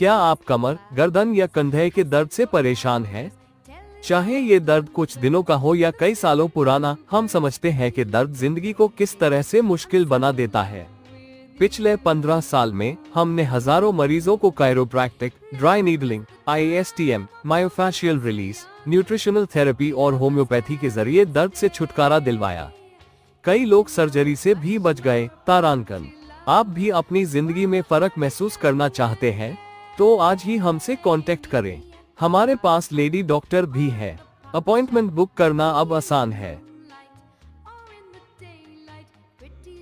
क्या आप कमर, गर्दन या कंधे के दर्द से परेशान हैं? चाहे ये दर्द कुछ दिनों का हो या कई सालों पुराना, हम समझते हैं कि दर्द जिंदगी को किस तरह से मुश्किल बना देता है। पिछले 15 साल में हमने हजारों मरीजों को chiropractic, dry needling, IASTM, myofascial release, nutritional therapy और होम्योपैथी के जरिए दर्द से छुटकारा दिलवाया। कई लोग सर्जरी से भी बच गए। तारांकन, आप भी अपनी जिंदगी में फर्क महसूस करना चाहते हैं तो आज ही हमसे कांटेक्ट करें। हमारे पास लेडी डॉक्टर भी है। अपॉइंटमेंट बुक करना अब आसान है।